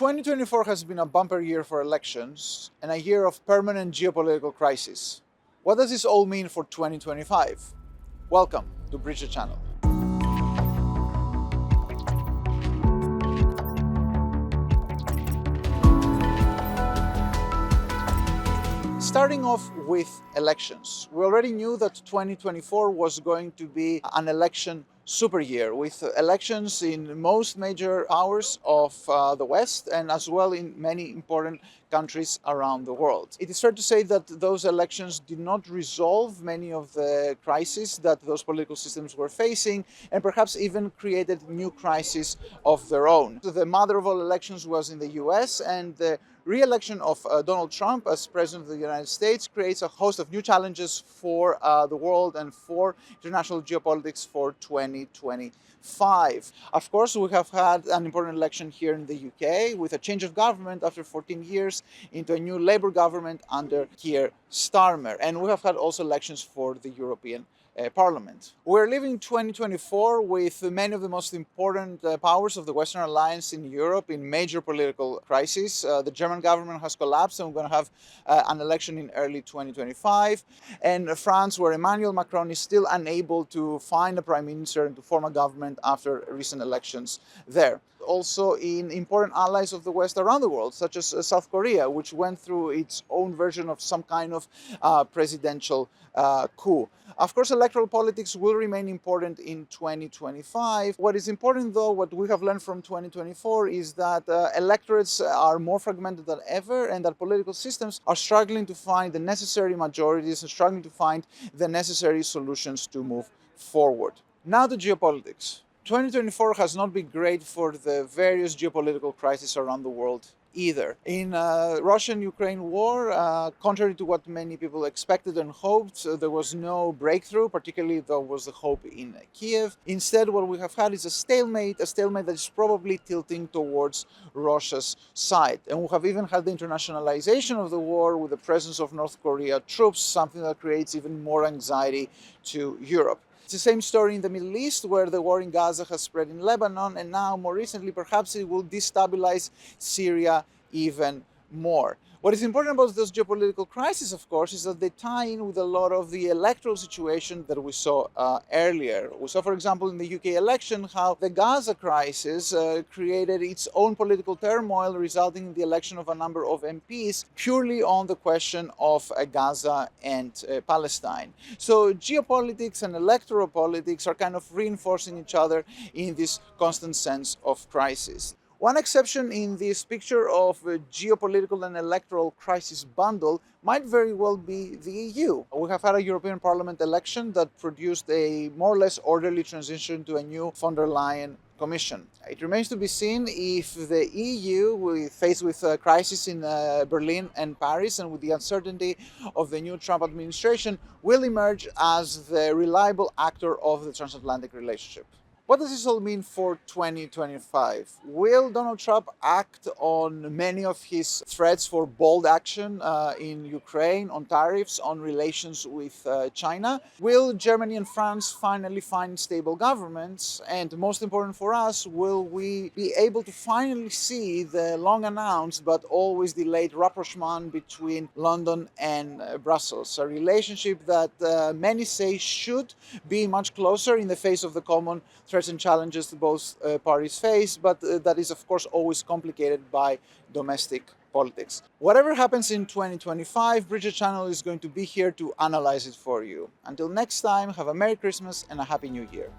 2024 has been a bumper year for elections and a year of permanent geopolitical crisis. What does this all mean for 2025? Welcome to Bridge the Channel. Starting off with elections, we already knew that 2024 was going to be an election super year with elections in most major powers of the West and as well in many important countries around the world. It is fair to say that those elections did not resolve many of the crises that those political systems were facing and perhaps even created new crises of their own. The mother of all elections was in the US, and the re-election of Donald Trump as President of the United States creates a host of new challenges for the world and for international geopolitics for 2025. Of course, we have had an important election here in the UK with a change of government after 14 years into a new Labour government under Keir Starmer. And we have had also elections for the European Parliament. We're living 2024 with many of the most important powers of the Western Alliance in Europe in major political crises. The German government has collapsed and we're going to have an election in early 2025. And France, where Emmanuel Macron is still unable to find a prime minister and to form a government after recent elections there. Also in important allies of the West around the world, such as South Korea, which went through its own version of some kind of presidential coup. Of course, electoral politics will remain important in 2025. What is important, though, what we have learned from 2024 is that electorates are more fragmented than ever and that political systems are struggling to find the necessary majorities and struggling to find the necessary solutions to move forward. Now to geopolitics. 2024 has not been great for the various geopolitical crises around the world either. In Russian-Ukraine war, contrary to what many people expected and hoped, there was no breakthrough, particularly there was the hope in Kiev. Instead, what we have had is a stalemate that is probably tilting towards Russia's side. And we have even had the internationalization of the war with the presence of North Korea troops, something that creates even more anxiety to Europe. It's the same story in the Middle East, where the war in Gaza has spread in Lebanon, and now, more recently, perhaps it will destabilize Syria even more. What is important about those geopolitical crises, of course, is that they tie in with a lot of the electoral situation that we saw earlier. We saw, for example, in the UK election, how the Gaza crisis created its own political turmoil, resulting in the election of a number of MPs purely on the question of Gaza and Palestine. So geopolitics and electoral politics are kind of reinforcing each other in this constant sense of crisis. One exception in this picture of a geopolitical and electoral crisis bundle might very well be the EU. We have had a European Parliament election that produced a more or less orderly transition to a new von der Leyen Commission. It remains to be seen if the EU, faced with a crisis in Berlin and Paris and with the uncertainty of the new Trump administration, will emerge as the reliable actor of the transatlantic relationship. What does this all mean for 2025? Will Donald Trump act on many of his threats for bold action in Ukraine, on tariffs, on relations with China? Will Germany and France finally find stable governments? And most important for us, will we be able to finally see the long announced but always delayed rapprochement between London and Brussels? A relationship that many say should be much closer in the face of the common threats and challenges that both parties face, but that is, of course, always complicated by domestic politics. Whatever happens in 2025, Bridge the Channel is going to be here to analyze it for you. Until next time, have a Merry Christmas and a Happy New Year.